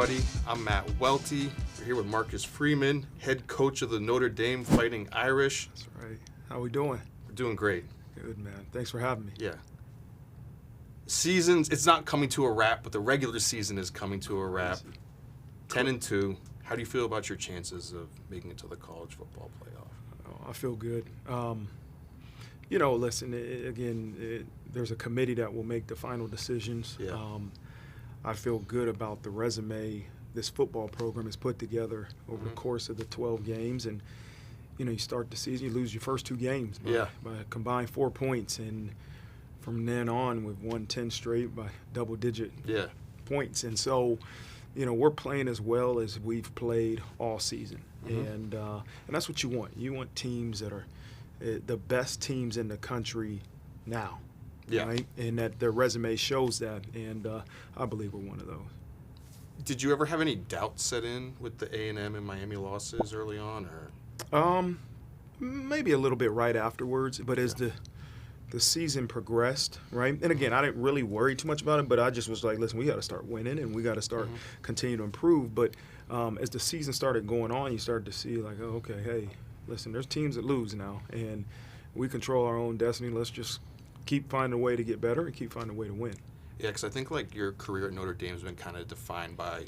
everybody. I'm Matt Welty. We're here with Marcus Freeman, head coach of the Notre Dame Fighting Irish. That's right. How we doing? We're doing great. Good, man. Thanks for having me. Yeah. Seasons, it's not coming to a wrap, but the regular season is coming to a wrap. 10-2. How do you feel about your chances of making it to the college football playoff? I feel good. Listen, there's a committee that will make the final decisions. Yeah. I feel good about the resume this football program has put together over the course of the 12 games. And, you start the season, you lose your first 2 games by a combined 4 points. And from then on, we've won 10 straight by double-digit points. And so, we're playing as well as we've played all season. And that's what you want. You want teams that are the best teams in the country now. Yeah. Right? And that their resume shows that, and I believe we're one of those. Did you ever have any doubt set in with the A&M and Miami losses early on, or? Maybe a little bit right afterwards, but as the season progressed, right? And again, I didn't really worry too much about it, but I just was like, listen, we got to start winning and we got to start continue to improve. But as the season started going on, you started to see like, oh, okay, hey, listen, there's teams that lose now, and we control our own destiny. Let's just keep finding a way to get better and keep finding a way to win. Yeah, because I think like your career at Notre Dame has been kind of defined by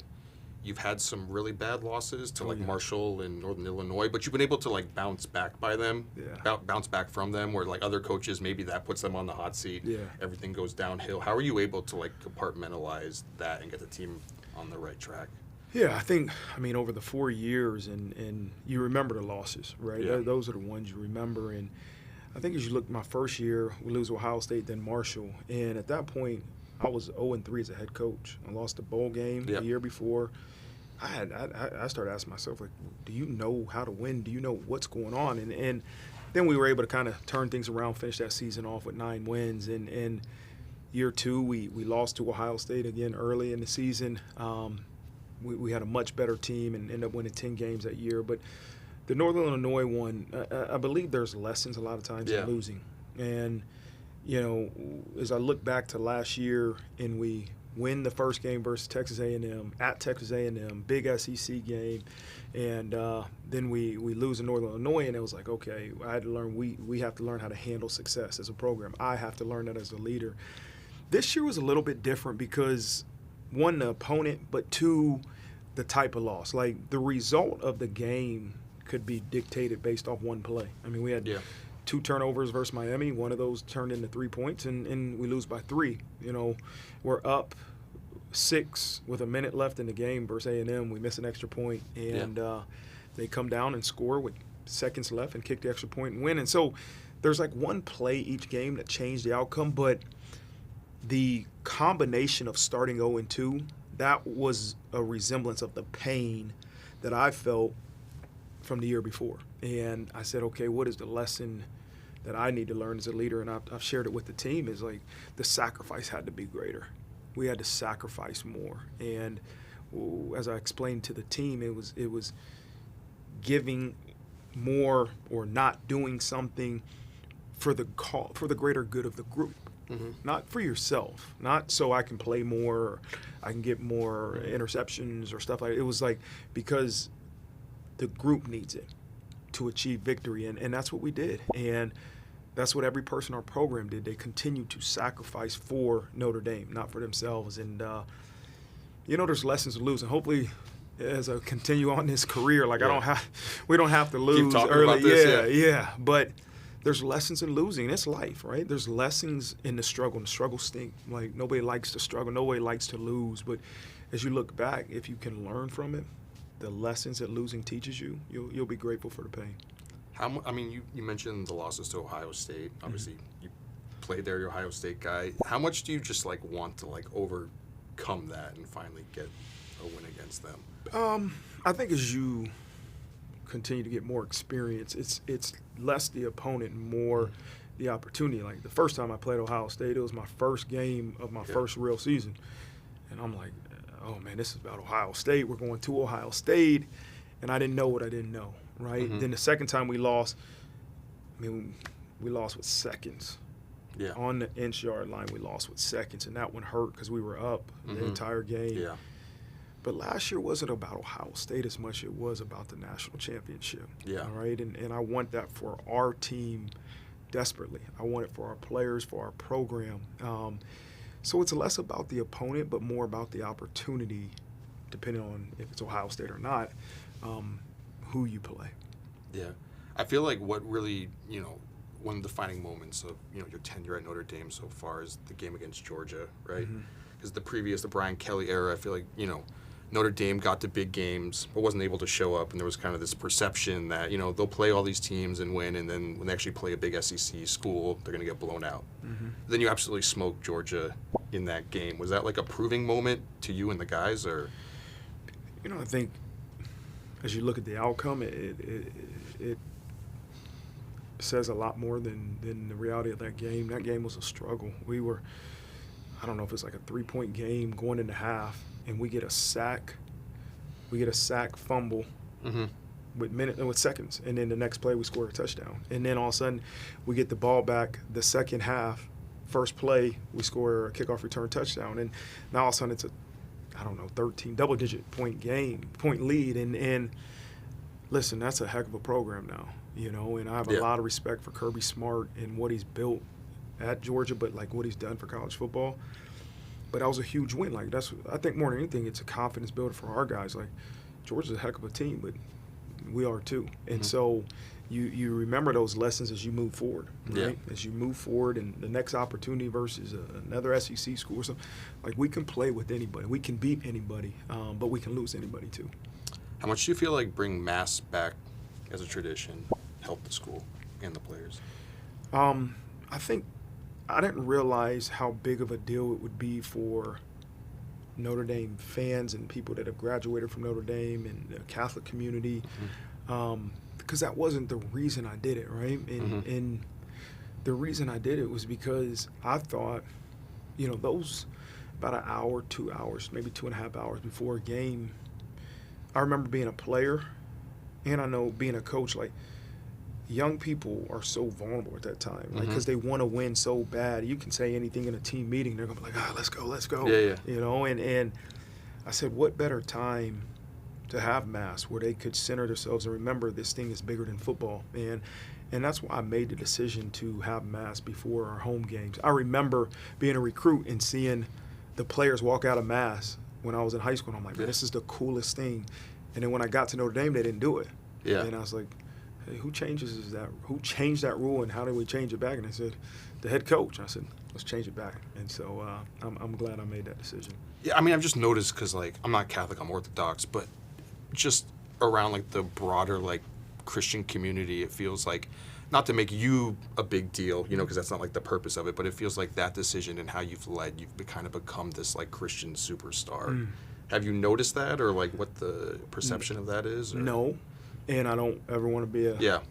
you've had some really bad losses to Marshall and Northern Illinois, but you've been able to like bounce back by them, bounce back from them, where like other coaches, maybe that puts them on the hot seat. Yeah. Everything goes downhill. How are you able to like compartmentalize that and get the team on the right track? Yeah, I think, over the 4 years, and you remember the losses, right? Yeah. Those are the ones you remember. And I think as you look my first year, we lose Ohio State, then Marshall. And at that point, I was 0-3 as a head coach. I lost the bowl game the year before. I started asking myself, like, do you know how to win? Do you know what's going on? And then we were able to kind of turn things around, finish that season off with 9 wins. And year 2, we lost to Ohio State again early in the season. We had a much better team and ended up winning 10 games that year. But the Northern Illinois one, I believe there's lessons a lot of times in losing. And, as I look back to last year and we win the first game versus Texas A&M, at Texas A&M, big SEC game, and then we lose in Northern Illinois, and it was like, okay, I had to learn, we have to learn how to handle success as a program. I have to learn that as a leader. This year was a little bit different because, 1, the opponent, but 2, the type of loss. Like, the result of the game could be dictated based off one play. We had 2 turnovers versus Miami. One of those turned into 3 points, and we lose by 3. We're up 6 with a minute left in the game versus A&M. We miss an extra point, and they come down and score with seconds left and kick the extra point and win. And so there's like one play each game that changed the outcome, but the combination of starting 0-2, that was a resemblance of the pain that I felt from the year before. And I said, okay, what is the lesson that I need to learn as a leader? And I've shared it with the team, is like the sacrifice had to be greater. We had to sacrifice more. And as I explained to the team, it was giving more or not doing something for the greater good of the group. Not for yourself, not so I can play more, or I can get more interceptions or stuff like that. It was like because the group needs it to achieve victory, and that's what we did. And that's what every person in our program did. They continued to sacrifice for Notre Dame, not for themselves. And, there's lessons to lose. And hopefully, as I continue on this career, like we don't have to lose early. About this, But there's lessons in losing. It's life, right? There's lessons in the struggle, and the struggle stink. Like, nobody likes to struggle. Nobody likes to lose. But as you look back, if you can learn from it, the lessons that losing teaches you, you'll be grateful for the pain. You mentioned the losses to Ohio State. Obviously, you played there. You're an Ohio State guy. How much do you just like want to like overcome that and finally get a win against them? I think as you continue to get more experience, it's less the opponent and more the opportunity. Like the first time I played Ohio State, it was my first game of my first real season, and I'm like, oh man, this is about Ohio State. We're going to Ohio State, and I didn't know what I didn't know, right? Then the second time we lost, we lost with seconds. Yeah. On the inch yard line, we lost with seconds, and that one hurt because we were up the entire game. Yeah. But last year wasn't about Ohio State as much as it was about the national championship. Yeah. All right, and I want that for our team desperately. I want it for our players, for our program. So it's less about the opponent, but more about the opportunity, depending on if it's Ohio State or not, who you play. Yeah. I feel like what really, one of the defining moments of, your tenure at Notre Dame so far is the game against Georgia, right? Because the Brian Kelly era, I feel like, Notre Dame got to big games but wasn't able to show up, and there was kind of this perception that, they'll play all these teams and win, and then when they actually play a big SEC school, they're going to get blown out. Then you absolutely smoked Georgia in that game. Was that like a proving moment to you and the guys, or? I think as you look at the outcome, it says a lot more than the reality of that game. That game was a struggle. We were, I don't know if it's like a 3-point game going into half, and we get a sack. We get a sack fumble with seconds, and then the next play we score a touchdown. And then all of a sudden we get the ball back the second half. First play we score a kickoff return touchdown, and now all of a sudden it's a 13 double-digit point lead. And listen, that's a heck of a program now, and I have a lot of respect for Kirby Smart and what he's built at Georgia, but like what he's done for college football. But that was a huge win. Like I think more than anything, it's a confidence builder for our guys. Like Georgia's a heck of a team, but we are too. And so you remember those lessons as you move forward, right? Yeah. As you move forward, and the next opportunity versus another SEC school or something, like we can play with anybody, we can beat anybody, but we can lose anybody too. How much do you feel like bring mass back as a tradition helped the school and the players? I think I didn't realize how big of a deal it would be for Notre Dame fans and people that have graduated from Notre Dame and the Catholic community, because that wasn't the reason I did it, right? And the reason I did it was because I thought, those about an hour, 2 hours, maybe 2.5 hours before a game, I remember being a player, and I know being a coach, like, young people are so vulnerable at that time, like, because they want to win so bad. You can say anything in a team meeting, they're going to be like, let's go. Yeah. And I said, what better time to have mass where they could center themselves and remember this thing is bigger than football. And that's why I made the decision to have mass before our home games. I remember being a recruit and seeing the players walk out of mass when I was in high school, and I'm like, man, this is the coolest thing. And then when I got to Notre Dame, they didn't do it. Yeah. And I was like, hey, who changed that rule, and how do we change it back? And they said, the head coach. I said, let's change it back. And so I'm glad I made that decision. Yeah, I mean, I've just noticed, because, like, I'm not Catholic, I'm Orthodox, but just around, like, the broader, like, Christian community, it feels like, not to make you a big deal, because that's not, like, the purpose of it, but it feels like that decision and how you've led, you've kind of become this, like, Christian superstar. Have you noticed that, or, like, what the perception of that is? Or? No. And I don't ever want to be a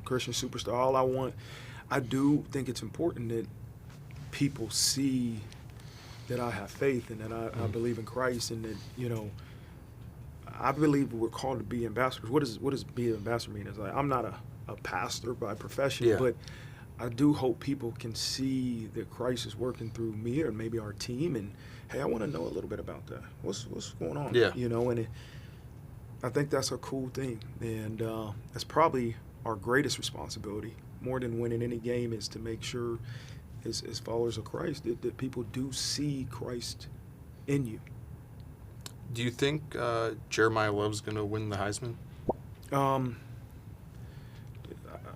Christian superstar. I do think it's important that people see that I have faith and that I believe in Christ, and that, I believe we're called to be ambassadors. What does be an ambassador mean? It's like, I'm not a pastor by profession, but I do hope people can see that Christ is working through me or maybe our team, and, hey, I want to know a little bit about that. What's going on? Yeah. And I think that's a cool thing, and that's probably our greatest responsibility, more than winning any game, is to make sure, as followers of Christ, that people do see Christ in you. Do you think Jeremiyah Love's going to win the Heisman?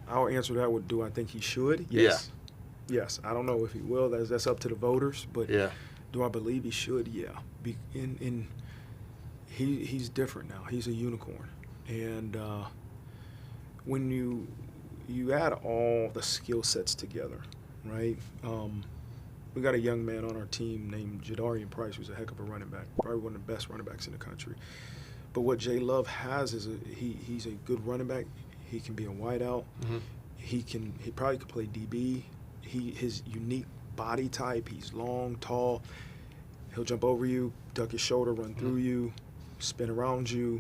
I'll answer that with, do I think he should? Yes. Yeah. Yes. I don't know if he will. That's up to the voters, but do I believe he should? Yeah. He's different now. He's a unicorn. And when you add all the skill sets together, right? We got a young man on our team named Jadarian Price, who's a heck of a running back, probably one of the best running backs in the country. But what Jay Love has is he's a good running back. He can be a wideout. He probably could play DB. His unique body type, he's long, tall. He'll jump over you, duck his shoulder, run through you, spin around you.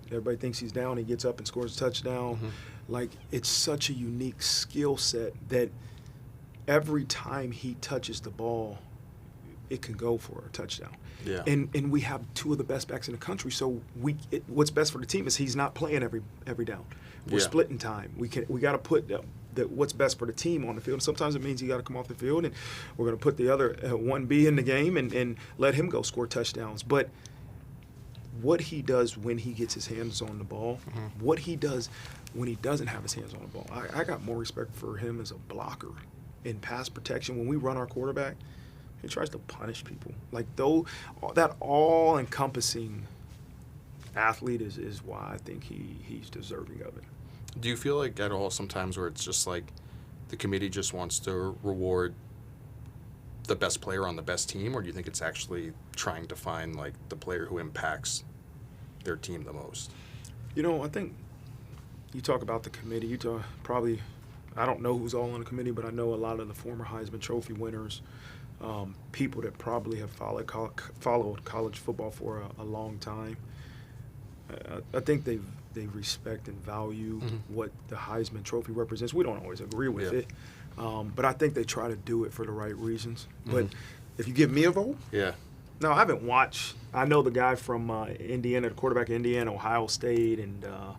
Everybody thinks he's down. He gets up and scores a touchdown. Like, it's such a unique skill set that every time he touches the ball, it can go for a touchdown. Yeah. And we have two of the best backs in the country, so what's best for the team is he's not playing every down. We're splitting time. We got to put what's best for the team on the field. And sometimes it means you got to come off the field, and we're going to put the other 1B in the game and let him go score touchdowns. But what he does when he gets his hands on the ball, what he does when he doesn't have his hands on the ball, I got more respect for him as a blocker in pass protection. When we run our quarterback, he tries to punish people. Like, that all-encompassing athlete is why I think he's deserving of it. Do you feel like at all sometimes where it's just like the committee just wants to reward the best player on the best team, or do you think it's actually trying to find like the player who impacts their team the most? I think you talk about the committee. Probably, I don't know who's all on the committee, but I know a lot of the former Heisman Trophy winners, people that probably have followed college football for a long time. I think they respect and value what the Heisman Trophy represents. We don't always agree with it, but I think they try to do it for the right reasons. But if you give me a vote, no, I haven't watched. I know the guy from Indiana, the quarterback of Indiana, Ohio State, and I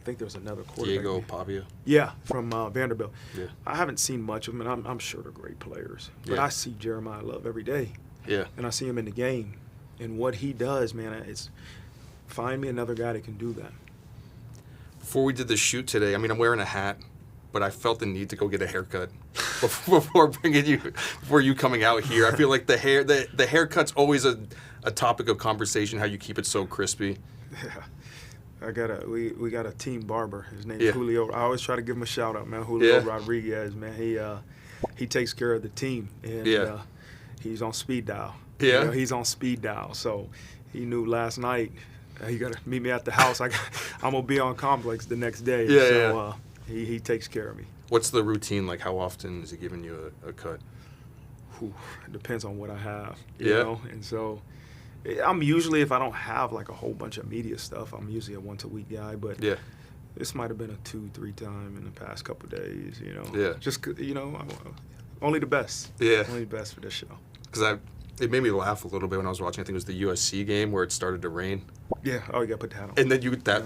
think there's another quarterback. Diego Pavia. Yeah, from Vanderbilt. Yeah. I haven't seen much of them, and I'm sure they're great players. But I see Jeremiyah Love every day. Yeah. And I see him in the game. And what he does, man, it's find me another guy that can do that. Before we did the shoot today, I mean, I'm wearing a hat, but I felt the need to go get a haircut before you coming out here. I feel like the haircut's always a topic of conversation, how you keep it so crispy. Yeah. We got a team barber. His name's Julio. I always try to give him a shout out, man. Julio Rodriguez, man. He takes care of the team, and he's on speed dial. Yeah, he's on speed dial. So he knew last night he got to meet me at the house. I'm gonna be on complex the next day. He takes care of me. What's the routine like? How often is he giving you a cut? It depends on what I have. You know, and so. I'm usually, if I don't have like a whole bunch of media stuff, I'm usually a once-a-week guy. But this might have been a 2-3 time in the past couple of days. Just only the best. Yeah, only the best for this show. Because it made me laugh a little bit when I was watching. I think it was the USC game where it started to rain. Yeah. Oh, you got to put the hat on. And then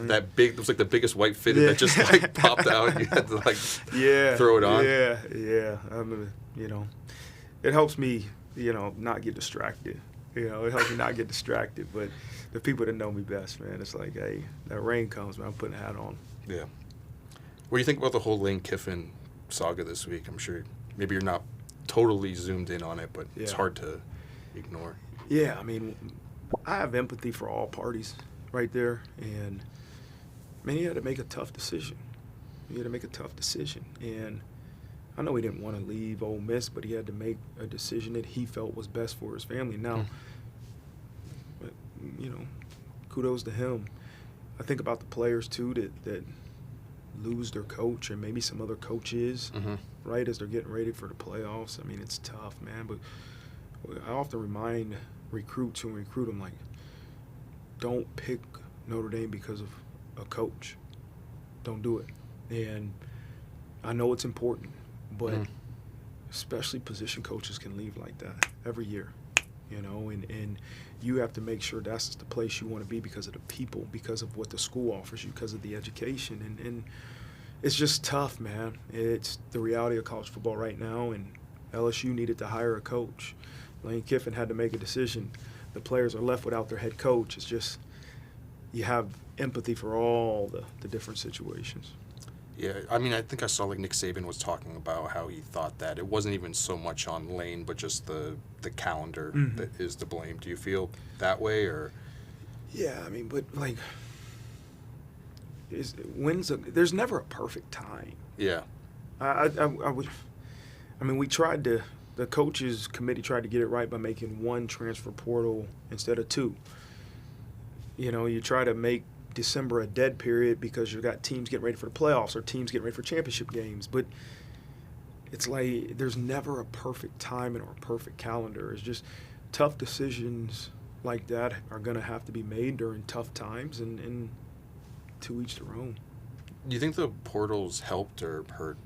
that big, it was like the biggest white fitted that just like popped out. You had to like throw it on. Yeah. I mean, it helps me, not get distracted. It helps me not get distracted. But the people that know me best, man, it's like, hey, that rain comes, man, I'm putting a hat on. Yeah. What do you think about the whole Lane Kiffin saga this week? I'm sure maybe you're not totally zoomed in on it, but it's hard to ignore. Yeah, I mean, I have empathy for all parties right there. And, man, he had to make a tough decision. And I know he didn't want to leave Ole Miss, but he had to make a decision that he felt was best for his family. Now, kudos to him. I think about the players, too, that lose their coach and maybe some other coaches, right, as they're getting ready for the playoffs. I mean, it's tough, man. But I often remind recruits who recruit them, like, don't pick Notre Dame because of a coach. Don't do it. And I know it's important. But especially position coaches can leave like that every year, and you have to make sure that's the place you want to be because of the people, because of what the school offers you, because of the education. And it's just tough, man. It's the reality of college football right now, and LSU needed to hire a coach. Lane Kiffin had to make a decision. The players are left without their head coach. It's just you have empathy for all the different situations. Yeah, I mean, I think I saw like Nick Saban was talking about how he thought that it wasn't even so much on Lane, but just the calendar that is to blame. Do you feel that way, or? Yeah, I mean, but like, there's never a perfect time. Yeah. We tried to. The coaches committee tried to get it right by making one transfer portal instead of two. You try to make December a dead period because you've got teams getting ready for the playoffs or teams getting ready for championship games. But it's like there's never a perfect time or a perfect calendar. It's just tough decisions like that are going to have to be made during tough times, and to each their own. Do you think the portals helped or hurt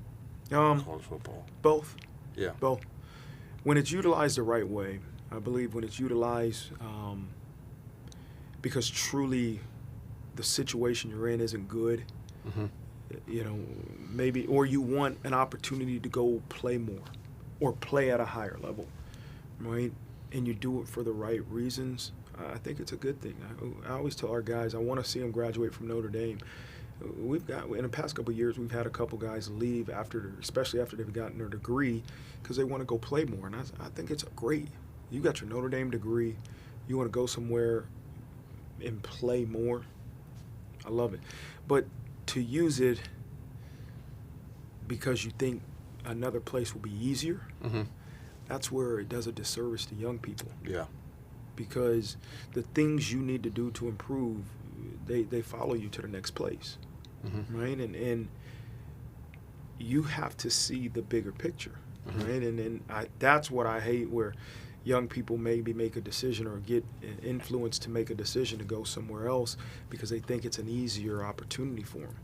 college football? Both. Yeah. Both. When it's utilized the right way, I believe when it's utilized, because truly the situation you're in isn't good, maybe, or you want an opportunity to go play more or play at a higher level, right? And you do it for the right reasons, I think it's a good thing. I always tell our guys, I want to see them graduate from Notre Dame. We've got, in the past couple of years, we've had a couple guys leave especially after they've gotten their degree, because they want to go play more. And I think it's great. You got your Notre Dame degree. You want to go somewhere and play more. I love it. But to use it because you think another place will be easier, that's where it does a disservice to young people. Yeah. Because the things you need to do to improve, they follow you to the next place, right? And you have to see the bigger picture, right? And that's what I hate, where young people maybe make a decision or get influenced to make a decision to go somewhere else because they think it's an easier opportunity for them.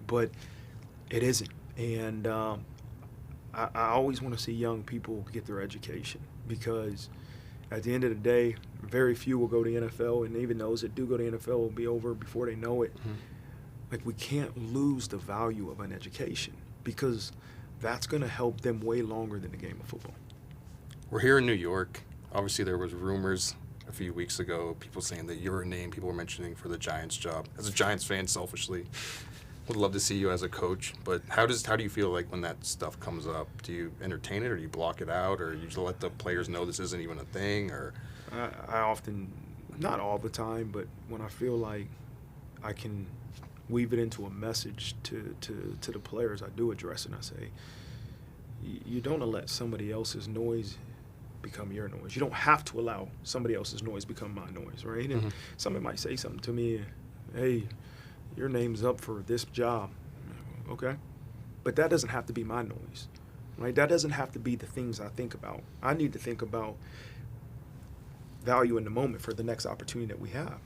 But it isn't. And I always want to see young people get their education, because at the end of the day, very few will go to the NFL, and even those that do go to the NFL will be over before they know it. Like, we can't lose the value of an education, because that's going to help them way longer than the game of football. We're here in New York. Obviously, there was rumors a few weeks ago, people saying that you're a name people were mentioning for the Giants job. As a Giants fan, selfishly, would love to see you as a coach. But how do you feel like when that stuff comes up? Do you entertain it, or do you block it out, or you just let the players know this isn't even a thing? Or I often, not all the time, but when I feel like I can weave it into a message to the players, I do address it. And I say, you don't let somebody else's noise become your noise. You don't have to allow somebody else's noise become my noise, right? And somebody might say something to me, hey, your name's up for this job. Okay. But that doesn't have to be my noise, right? That doesn't have to be the things I think about. I need to think about value in the moment for the next opportunity that we have.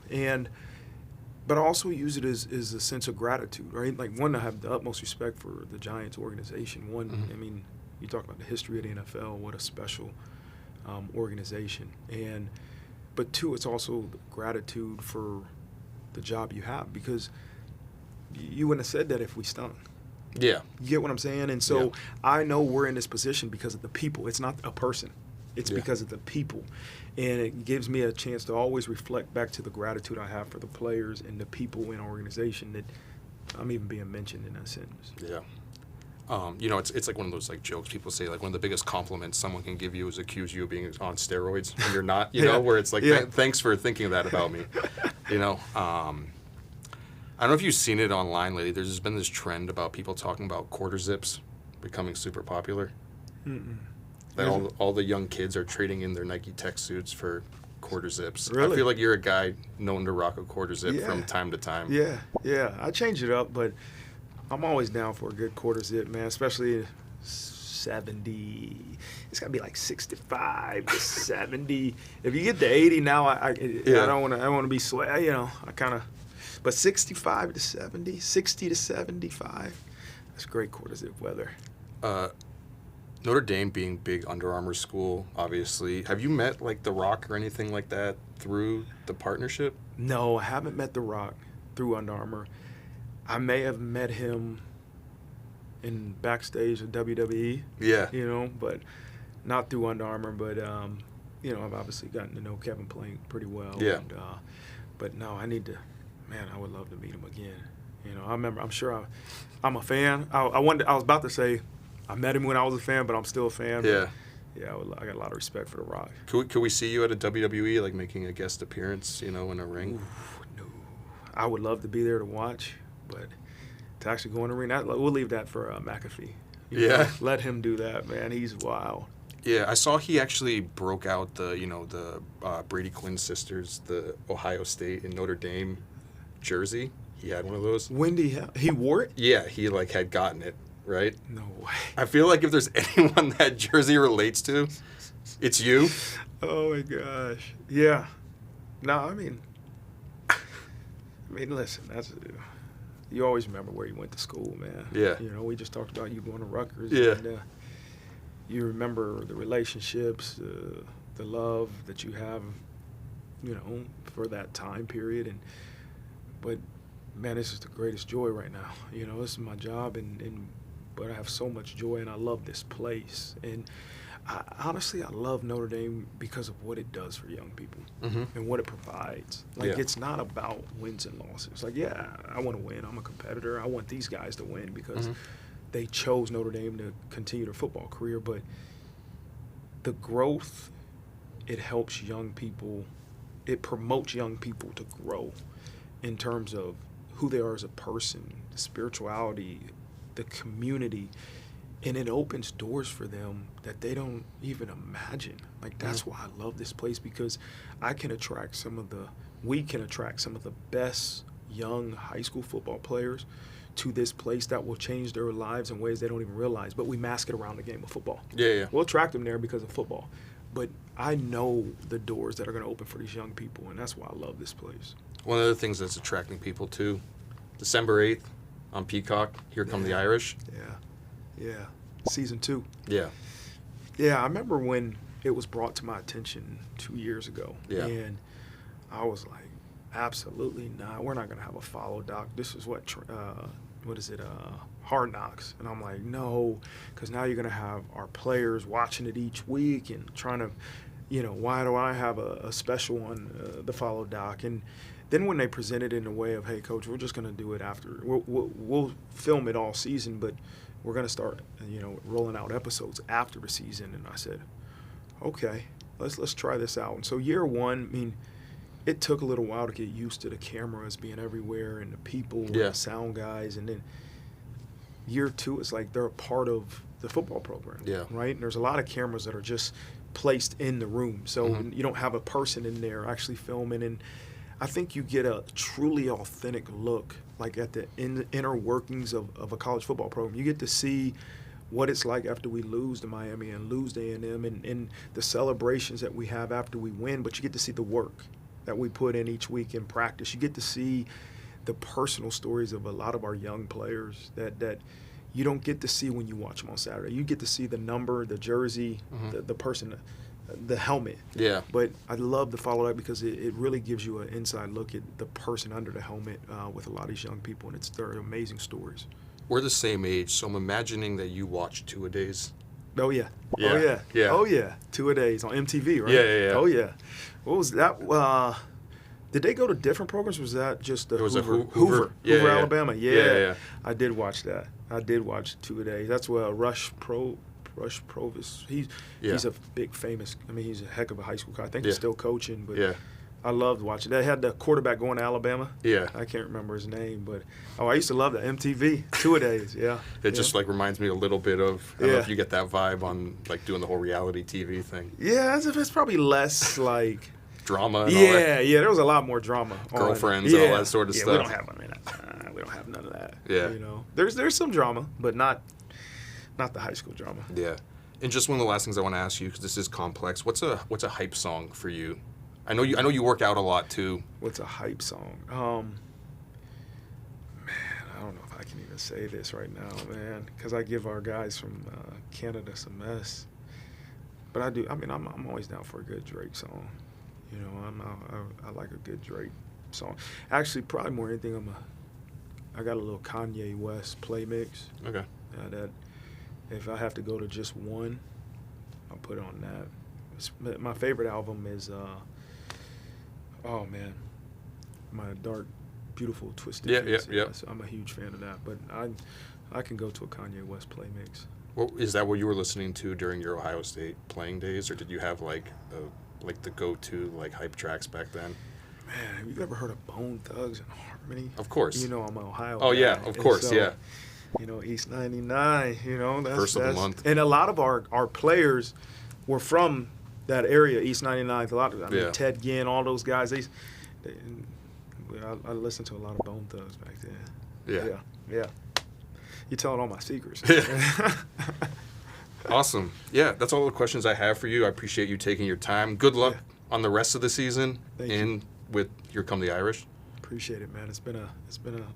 But I also use it as a sense of gratitude, right? Like, one, I have the utmost respect for the Giants organization. One, I mean, you talk about the history of the NFL, what a special organization. But two, it's also gratitude for the job you have, because you wouldn't have said that if we stunk. Yeah. You get what I'm saying? And so I know we're in this position because of the people. It's not a person. It's because of the people. And it gives me a chance to always reflect back to the gratitude I have for the players and the people in our organization that I'm even being mentioned in that sentence. Yeah. It's like one of those like jokes people say, like one of the biggest compliments someone can give you is accuse you of being on steroids when you're not, you know, where it's like, thanks for thinking that about me. I don't know if you've seen it online lately. There's just been this trend about people talking about quarter zips becoming super popular. That all the young kids are trading in their Nike Tech suits for quarter zips. Really? I feel like you're a guy known to rock a quarter zip from time to time. Yeah. I change it up, but I'm always down for a good quarter zip, man, especially 70. It's got to be like 65 to 70. If you get to 80 now, I don't want to be sweat. I kind of. But 65 to 70, 60 to 75, that's great quarter zip weather. Notre Dame being big Under Armour school, obviously. Have you met, like, The Rock or anything like that through the partnership? No, I haven't met The Rock through Under Armour. I may have met him in backstage at WWE. Yeah. But not through Under Armour. But, I've obviously gotten to know Kevin Plank pretty well. Yeah. But no, I need to. Man, I would love to meet him again. I'm sure I'm a fan. I was about to say I met him when I was a fan, but I'm still a fan. Yeah. I got a lot of respect for The Rock. Could we see you at a WWE, like making a guest appearance, in a ring? Ooh, no. I would love to be there to watch, but to actually go in the ring, we'll leave that for McAfee. Let him do that, man. He's wild. Yeah, I saw he actually broke out the Brady Quinn sisters, the Ohio State and Notre Dame jersey. He had one of those. When did he wore it? Yeah, he had gotten it, right? No way. I feel like if there's anyone that jersey relates to, it's you. Oh my gosh. Yeah. No, I mean, listen, you always remember where you went to school, man. Yeah. We just talked about you going to Rutgers. Yeah. And, you remember the relationships, the love that you have, for that time period. But man, this is the greatest joy right now. This is my job, but I have so much joy, and I love this place. And honestly, I love Notre Dame because of what it does for young people and what it provides. It's not about wins and losses. I want to win. I'm a competitor. I want these guys to win because they chose Notre Dame to continue their football career. But the growth, it helps young people. It promotes young people to grow in terms of who they are as a person, the spirituality, the community. And it opens doors for them that they don't even imagine. That's why I love this place, because we can attract some of the best young high school football players to this place that will change their lives in ways they don't even realize. But we mask it around the game of football. Yeah. We'll attract them there because of football. But I know the doors that are going to open for these young people, and that's why I love this place. One of the things that's attracting people too, December 8th on Peacock, Here Come the Irish. Yeah, season 2. Yeah, I remember when it was brought to my attention 2 years ago. Yeah. And I was like, absolutely not. We're not going to have a follow doc. This is Hard Knocks. And I'm like, no, because now you're going to have our players watching it each week and trying to, why do I have a special on the follow doc? And then when they present it in a way of, hey, Coach, we're just going to do it after. We'll film it all season, but we're going to start, rolling out episodes after the season. And I said, okay, let's try this out. And so year one, it took a little while to get used to the cameras being everywhere and the people and the sound guys. And then year 2, it's like they're a part of the football program, right? And there's a lot of cameras that are just placed in the room. So you don't have a person in there actually filming. And I think you get a truly authentic look, at the inner workings of a college football program. You get to see what it's like after we lose to Miami and lose to A&M and the celebrations that we have after we win, but you get to see the work that we put in each week in practice. You get to see the personal stories of a lot of our young players that you don't get to see when you watch them on Saturday. You get to see the number, the jersey, the person, the helmet. Yeah. But I love the follow-up because it really gives you an inside look at the person under the helmet with a lot of these young people, and they're amazing stories. We're the same age, so I'm imagining that you watch Two-A-Days. Oh, yeah. Yeah. Oh, yeah. Yeah. Oh, yeah. Two-A-Days on MTV, right? Yeah. Oh, yeah. What was that? Did they go to different programs, or was that just the Hoover, Yeah. Alabama? Yeah. I did watch that. I did watch Two-A-Days. That's where Rush Provis. He's a big famous. He's a heck of a high school coach. I think he's still coaching, but I loved watching. They had the quarterback going to Alabama. Yeah. I can't remember his name, but I used to love that MTV Two-A-Days. Yeah. It just reminds me a little bit of. I don't know if you get that vibe on doing the whole reality TV thing. Yeah, it's probably less drama. And all that. There was a lot more drama. Girlfriends and all that sort of stuff. We don't have. We don't have none of that. Yeah. There's some drama, but not the high school drama. Yeah. And just one of the last things I want to ask you, because this is complex. What's a hype song for you? I know you work out a lot too. What's a hype song? Man, I don't know if I can even say this right now, man, because I give our guys from Canada some mess. But I do. I'm always down for a good Drake song. I like a good Drake song. Actually, probably more than anything, I got a little Kanye West play mix. Okay. That if I have to go to just one, I'll put it on that. My favorite album is, my Dark, Beautiful, Twisted Fantasy. Yeah. So I'm a huge fan of that. But I can go to a Kanye West play mix. Well, is that what you were listening to during your Ohio State playing days, or did you have the go-to hype tracks back then? Man, have you ever heard of Bone Thugs and Harmony? Of course. I'm an Ohio guy. Yeah, of course, so, yeah. East 99, that's First of the month. And a lot of our players were from that area, East 99. A lot of Ted Ginn, all those guys. I listened to a lot of Bone Thugs back then. Yeah. You're telling all my secrets. Awesome. Yeah, that's all the questions I have for you. I appreciate you taking your time. Good luck on the rest of the season with Here Come the Irish. Appreciate it, man. It's been an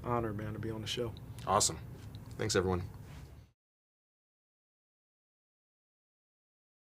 honor, man, to be on the show. Awesome. Thanks, everyone.